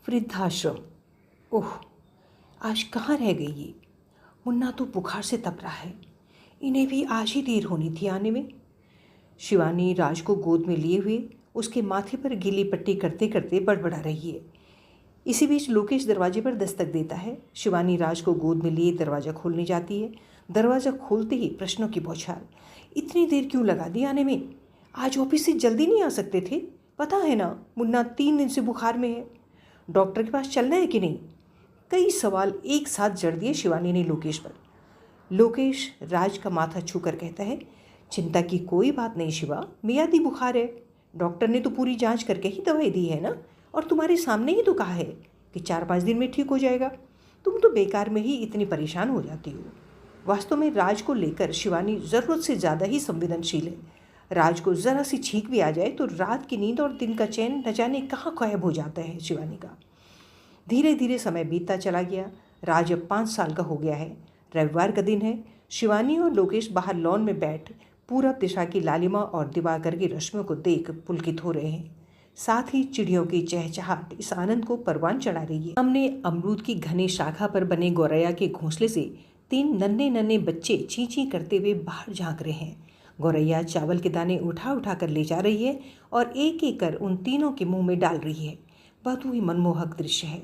वृद्धाश्रम। ओह, आज कहाँ रह गई ये? मुन्ना तो बुखार से तप रहा है। इन्हें भी आज ही देर होनी थी आने में। शिवानी राज को गोद में लिए हुए उसके माथे पर गीली पट्टी करते करते बड़बड़ा रही है। इसी बीच लोकेश दरवाजे पर दस्तक देता है। शिवानी राज को गोद में लिए दरवाज़ा खोलने जाती है। दरवाज़ा खोलते ही प्रश्नों की बौछार। इतनी देर क्यों लगा दी आने में? आज ऑफिस से जल्दी नहीं आ सकते थे? पता है ना, मुन्ना 3 दिन से बुखार में है। डॉक्टर के पास चलना है कि नहीं? कई सवाल एक साथ जड़ दिए शिवानी ने लोकेश पर। लोकेश राज का माथा छूकर कहता है, चिंता की कोई बात नहीं शिवा, मियादी बुखार है। डॉक्टर ने तो पूरी जांच करके ही दवाई दी है ना, और तुम्हारे सामने ही तो कहा है कि 4-5 दिन में ठीक हो जाएगा। तुम तो बेकार में ही इतनी परेशान हो जाती हो। वास्तव में राज को लेकर शिवानी ज़रूरत से ज़्यादा ही संवेदनशील है। राज को ज़रा सी छींक भी आ जाए तो रात की नींद और दिन का चैन न जाने कहाँ गायब हो जाता है शिवानी का। धीरे धीरे समय बीतता चला गया। राज अब 5 साल का हो गया है। रविवार का दिन है। शिवानी और लोकेश बाहर लॉन में बैठ पूरब दिशा की लालिमा और दिवाकर की रश्मियों को देख पुलकित हो रहे हैं। साथ ही चिड़ियों की चहचहाट इस आनंद को परवान चढ़ा रही है। हमने अमरूद की घनी शाखा पर बने गौरैया के घोंसले से 3 नन्हे नन्हे बच्चे ची ची करते हुए बाहर झांक रहे हैं। गौरैया चावल के दाने उठा उठा कर ले जा रही है और एक एक कर उन तीनों के मुंह में डाल रही है। बहुत ही मनमोहक दृश्य है।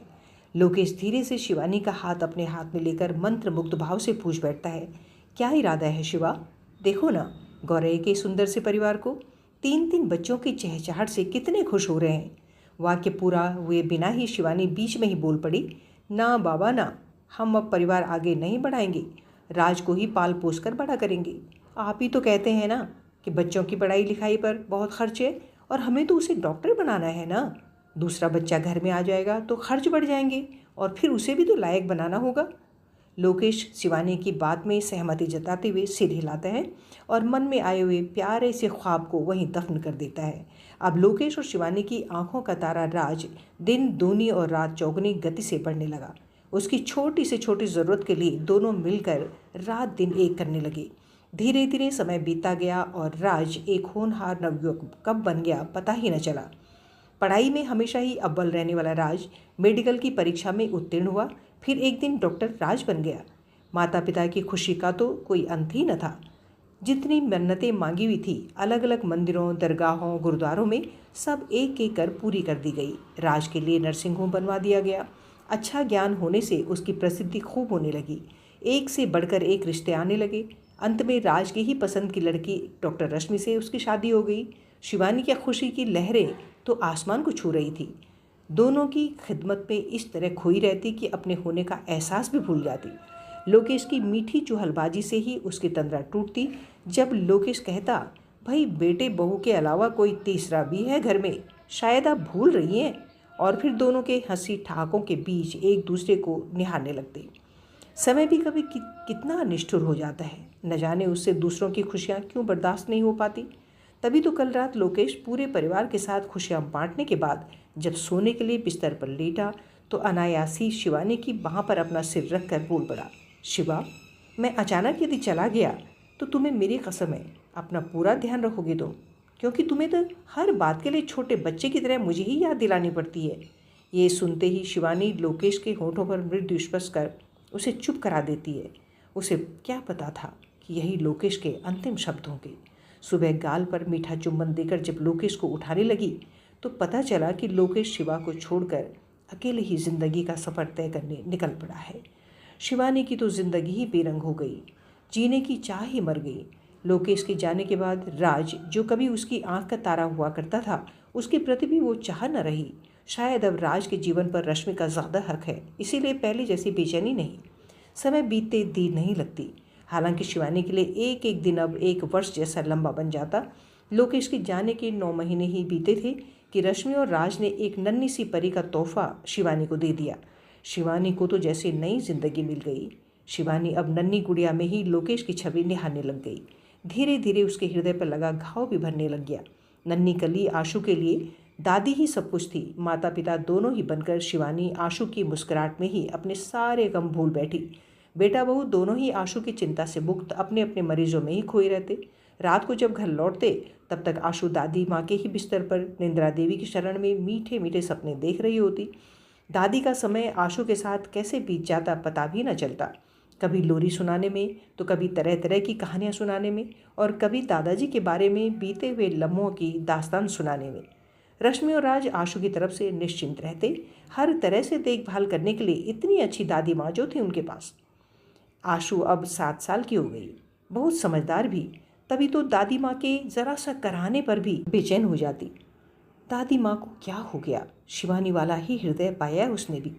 लोकेश धीरे से शिवानी का हाथ अपने हाथ में लेकर मंत्र मुग्ध भाव से पूछ बैठता है, क्या इरादा है शिवा? देखो ना, गौरैया के सुंदर से परिवार को 3-3 बच्चों की चहचहाट से कितने खुश हो रहे हैं। वाक्य पूरा हुए बिना ही शिवानी बीच में ही बोल पड़ी, ना बाबा ना, हम अब परिवार आगे नहीं बढ़ाएंगे। राज को ही पाल पोस कर बड़ा करेंगे। आप ही तो कहते हैं ना कि बच्चों की पढ़ाई लिखाई पर बहुत खर्च है और हमें तो उसे डॉक्टर बनाना है ना। दूसरा बच्चा घर में आ जाएगा तो खर्च बढ़ जाएंगे और फिर उसे भी तो लायक बनाना होगा। लोकेश शिवानी की बात में सहमति जताते हुए सिर हिलाता है और मन में आए हुए प्यारे से ख्वाब को वहीं दफन कर देता है। अब लोकेश और शिवानी की आंखों का तारा राज दिन दूनी और रात चौगुनी गति से बढ़ने लगा। उसकी छोटी से छोटी ज़रूरत के लिए दोनों मिलकर रात दिन एक करने लगे। धीरे धीरे समय बीतता गया और राज एक होनहार नवयुवक कब बन गया पता ही न चला। पढ़ाई में हमेशा ही अव्वल रहने वाला राज मेडिकल की परीक्षा में उत्तीर्ण हुआ। फिर एक दिन डॉक्टर राज बन गया। माता पिता की खुशी का तो कोई अंत ही न था। जितनी मन्नतें मांगी हुई थी अलग अलग मंदिरों, दरगाहों, गुरुद्वारों में सब एक एक कर पूरी कर दी गई। राज के लिए नर्सिंग होम बनवा दिया गया। अच्छा ज्ञान होने से उसकी प्रसिद्धि खूब होने लगी। एक से बढ़कर एक रिश्ते आने लगे। अंत में राज की ही पसंद की लड़की डॉक्टर रश्मि से उसकी शादी हो गई। शिवानी की खुशी की लहरें तो आसमान को छू रही थी। दोनों की खिदमत में इस तरह खोई रहती कि अपने होने का एहसास भी भूल जाती। लोकेश की मीठी चुहलबाजी से ही उसकी तंद्रा टूटती जब लोकेश कहता, भाई बेटे बहू के अलावा कोई तीसरा भी है घर में, शायद आप भूल रही हैं। और फिर दोनों के हंसी ठहाकों के बीच एक दूसरे को निहारने लगते। समय भी कभी कितना निष्ठुर हो जाता है, न जाने उससे दूसरों की खुशियाँ क्यों बर्दाश्त नहीं हो पाती। तभी तो कल रात लोकेश पूरे परिवार के साथ खुशियाँ बांटने के बाद जब सोने के लिए बिस्तर पर लेटा तो अनायासी शिवानी की बाह पर अपना सिर रख कर बोल पड़ा, शिवा, मैं अचानक यदि चला गया तो तुम्हें मेरी कसम है अपना पूरा ध्यान रखोगे तुम, क्योंकि तुम्हें तो हर बात के लिए छोटे बच्चे की तरह मुझे ही याद दिलानी पड़ती है। ये सुनते ही शिवानी लोकेश के होठों पर मृदु स्पर्श कर उसे चुप करा देती है। उसे क्या पता था कि यही लोकेश के अंतिम शब्द होंगे। सुबह गाल पर मीठा चुम्बन देकर जब लोकेश को उठाने लगी तो पता चला कि लोकेश शिवा को छोड़कर अकेले ही जिंदगी का सफ़र तय करने निकल पड़ा है। शिवानी की तो जिंदगी ही बेरंग हो गई, जीने की चाह ही मर गई। लोकेश के जाने के बाद राज, जो कभी उसकी आंख का तारा हुआ करता था, उसके प्रति भी वो चाह न रही। शायद अब राज के जीवन पर रश्मि का ज़्यादा हक है, इसीलिए पहले जैसी बेचैनी नहीं। समय बीतते देर नहीं लगती। हालांकि शिवानी के लिए एक एक दिन अब 1 वर्ष जैसा लंबा बन जाता। लोकेश के जाने के 9 महीने ही बीते थे कि रश्मि और राज ने एक नन्ही सी परी का तोहफा शिवानी को दे दिया। शिवानी को तो जैसे नई जिंदगी मिल गई। शिवानी अब नन्ही गुड़िया में ही लोकेश की छवि निहारने लग गई। धीरे धीरे उसके हृदय पर लगा घाव भी भरने लग गया। नन्ही कली आशु के लिए दादी ही सब कुछ थी। माता पिता दोनों ही बनकर शिवानी आशु की मुस्कुराहट में ही अपने सारे गम भूल बैठी। बेटा बहू दोनों ही आशु की चिंता से मुक्त अपने अपने मरीजों में ही खोए रहते। रात को जब घर लौटते तब तक आशु दादी माँ के ही बिस्तर पर निंद्रा देवी की शरण में मीठे मीठे सपने देख रही होती। दादी का समय आशु के साथ कैसे बीत जाता पता भी न चलता। कभी लोरी सुनाने में, तो कभी तरह तरह की कहानियाँ सुनाने में, और कभी दादाजी के बारे में बीते हुए लम्हों की दास्तान सुनाने में। रश्मि और राज आशु की तरफ से निश्चिंत रहते। हर तरह से देखभाल करने के लिए इतनी अच्छी दादी माँ जो थी उनके पास। आशु अब 7 साल की हो गई, बहुत समझदार भी। तभी तो दादी माँ के ज़रा सा कराहने पर भी बेचैन हो जाती। दादी माँ को क्या हो गया, शिवानी वाला ही हृदय पाया उसने भी।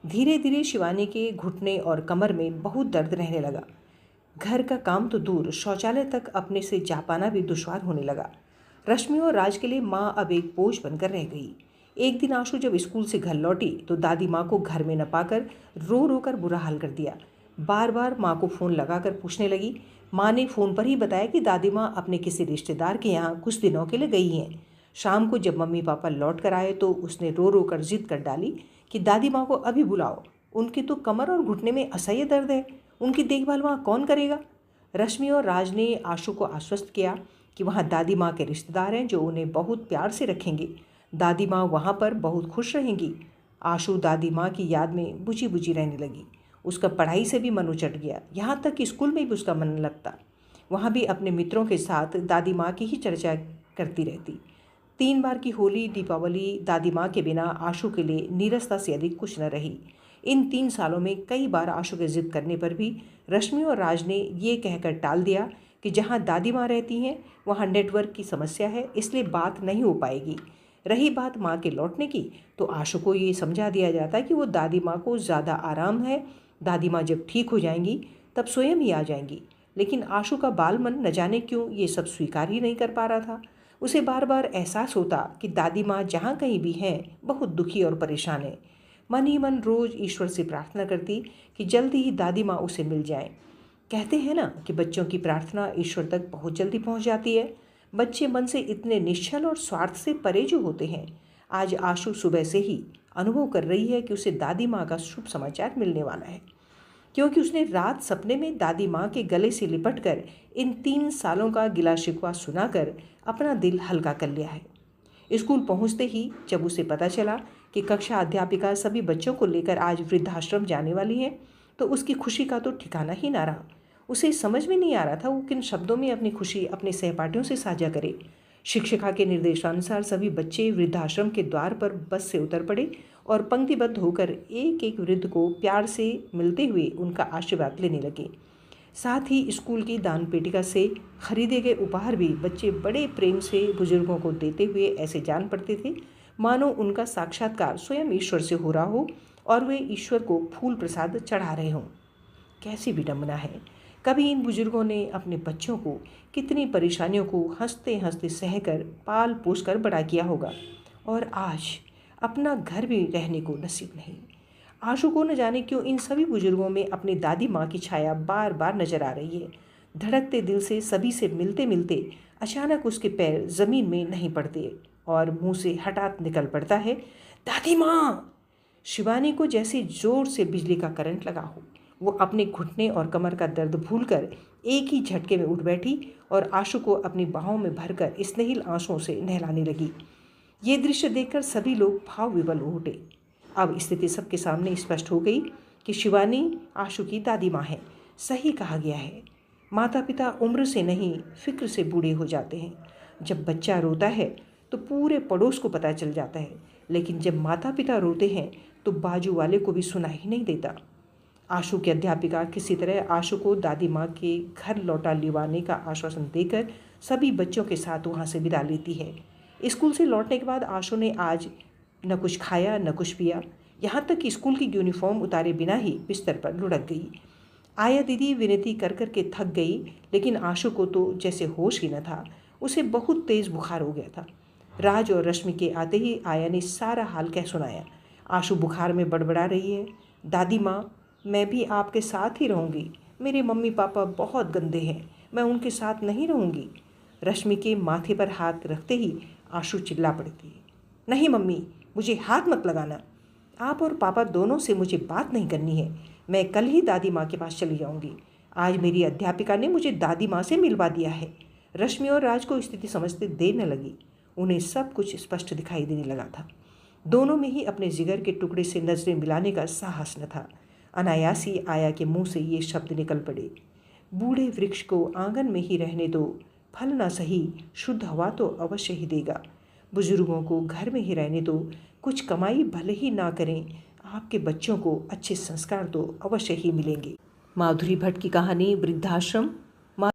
धीरे धीरे शिवानी के घुटने और कमर में बहुत दर्द रहने लगा। घर का काम तो दूर, शौचालय तक अपने से जा पाना भी दुश्वार होने लगा। रश्मि और राज के लिए माँ अब एक बोझ बनकर रह गई। एक दिन आशु जब स्कूल से घर लौटी तो दादी माँ को घर में न पाकर रो रो कर बुरा हाल कर दिया। बार बार माँ को फ़ोन लगाकर पूछने लगी। माँ ने फ़ोन पर ही बताया कि दादी माँ अपने किसी रिश्तेदार के यहाँ कुछ दिनों के लिए गई हैं। शाम को जब मम्मी पापा लौट कर आए तो उसने रो रो कर जिद कर डाली कि दादी माँ को अभी बुलाओ, उनकी तो कमर और घुटने में असह्य दर्द है, उनकी देखभाल वहाँ कौन करेगा। रश्मि और राज ने आशु को आश्वस्त किया कि वहाँ दादी माँ के रिश्तेदार हैं जो उन्हें बहुत प्यार से रखेंगे। दादी माँ वहाँ पर बहुत खुश रहेंगी। आशु दादी माँ की याद में बुझी बुझी रहने लगी। उसका पढ़ाई से भी मन उचट गया, यहाँ तक कि स्कूल में भी उसका मन न लगता। वहाँ भी अपने मित्रों के साथ दादी माँ की ही चर्चा करती रहती। 3 बार की होली, दीपावली दादी माँ के बिना आशु के लिए नीरसता से अधिक कुछ न रही। इन 3 सालों में कई बार आशु के जिद करने पर भी रश्मि और राज ने ये कहकर टाल दिया कि जहाँ दादी माँ रहती हैं वहाँ नेटवर्क की समस्या है, इसलिए बात नहीं हो पाएगी। रही बात माँ के लौटने की, तो आशु को ये समझा दिया जाता कि वो दादी माँ को ज़्यादा आराम है, दादी माँ जब ठीक हो जाएंगी तब स्वयं ही आ जाएंगी। लेकिन आशु का बाल मन न जाने क्यों ये सब स्वीकार ही नहीं कर पा रहा था। उसे बार बार एहसास होता कि दादी माँ जहाँ कहीं भी हैं बहुत दुखी और परेशान है। मन ही मन रोज़ ईश्वर से प्रार्थना करती कि जल्दी ही दादी माँ उसे मिल जाएं। कहते हैं ना कि बच्चों की प्रार्थना ईश्वर तक बहुत जल्दी पहुँच जाती है। बच्चे मन से इतने निश्चल और स्वार्थ से परे जो होते हैं। आज आशु सुबह से ही अनुभव कर रही है कि उसे दादी माँ का शुभ समाचार मिलने वाला है, क्योंकि उसने रात सपने में दादी माँ के गले से लिपटकर इन 3 सालों का गिला शिकवा सुनाकर अपना दिल हल्का कर लिया है। स्कूल पहुँचते ही जब उसे पता चला कि कक्षा अध्यापिका सभी बच्चों को लेकर आज वृद्धाश्रम जाने वाली हैं, तो उसकी खुशी का तो ठिकाना ही ना रहा। उसे समझ में नहीं आ रहा था वो किन शब्दों में अपनी खुशी अपने सहपाठियों से साझा करे। शिक्षिका के निर्देशानुसार सभी बच्चे वृद्धाश्रम के द्वार पर बस से उतर पड़े और पंक्तिबद्ध होकर एक एक वृद्ध को प्यार से मिलते हुए उनका आशीर्वाद लेने लगे। साथ ही स्कूल की दान पेटिका से खरीदे गए उपहार भी बच्चे बड़े प्रेम से बुजुर्गों को देते हुए ऐसे जान पड़ते थे मानो उनका साक्षात्कार स्वयं ईश्वर से हो रहा हो और वे ईश्वर को फूल प्रसाद चढ़ा रहे हों। कैसी विडंबना है। कभी इन बुजुर्गों ने अपने बच्चों को कितनी परेशानियों को हंसते हंसते सहकर पाल पोस कर बड़ा किया होगा, और आज अपना घर भी रहने को नसीब नहीं। आशु को न जाने क्यों इन सभी बुजुर्गों में अपनी दादी माँ की छाया बार बार नजर आ रही है। धड़कते दिल से सभी से मिलते मिलते अचानक उसके पैर जमीन में नहीं पड़ते और मुंह से हठात निकल पड़ता है, दादी माँ। शिवानी को जैसे जोर से बिजली का करंट लगा हो। वो अपने घुटने और कमर का दर्द भूलकर एक ही झटके में उठ बैठी और आशु को अपनी बाहों में भरकर स्नेहिल आंसुओं से नहलाने लगी। ये दृश्य देखकर सभी लोग भाव विवल हो उठे। अब स्थिति सबके सामने स्पष्ट हो गई कि शिवानी आशु की दादी माँ है। सही कहा गया है, माता पिता उम्र से नहीं फिक्र से बूढ़े हो जाते हैं। जब बच्चा रोता है तो पूरे पड़ोस को पता चल जाता है, लेकिन जब माता पिता रोते हैं तो बाजू वाले को भी सुनाई नहीं देता। आशु की अध्यापिका किसी तरह आशु को दादी माँ के घर लौटा लिवाने का आश्वासन देकर सभी बच्चों के साथ वहाँ से विदा लेती है। स्कूल से लौटने के बाद आशु ने आज न कुछ खाया न कुछ पिया, यहाँ तक कि स्कूल की यूनिफॉर्म उतारे बिना ही बिस्तर पर लुढ़क गई। आया दीदी विनती कर कर के थक गई, लेकिन आशु को तो जैसे होश ही न था। उसे बहुत तेज़ बुखार हो गया था। राज और रश्मि के आते ही आया ने सारा हाल कह सुनाया। आशु बुखार में बड़बड़ा रही है, दादी माँ मैं भी आपके साथ ही रहूँगी, मेरे मम्मी पापा बहुत गंदे हैं, मैं उनके साथ नहीं रहूँगी। रश्मि के माथे पर हाथ रखते ही आशु चिल्ला पड़ती, नहीं मम्मी, मुझे हाथ मत लगाना। आप और पापा दोनों से मुझे बात नहीं करनी है। मैं कल ही दादी माँ के पास चली जाऊँगी। आज मेरी अध्यापिका ने मुझे दादी माँ से मिलवा दिया है। रश्मि और राज को स्थिति समझते देर न लगी। उन्हें सब कुछ स्पष्ट दिखाई देने लगा था। दोनों में ही अपने जिगर के टुकड़े से नजरें मिलाने का साहस न था। अनायास ही आया के मुंह से ये शब्द निकल पड़े, बूढ़े वृक्ष को आंगन में ही रहने दो, फल ना सही शुद्ध हवा तो अवश्य ही देगा। बुजुर्गों को घर में ही रहने दो, कुछ कमाई भले ही ना करें, आपके बच्चों को अच्छे संस्कार तो अवश्य ही मिलेंगे। माधुरी भट्ट की कहानी वृद्धाश्रम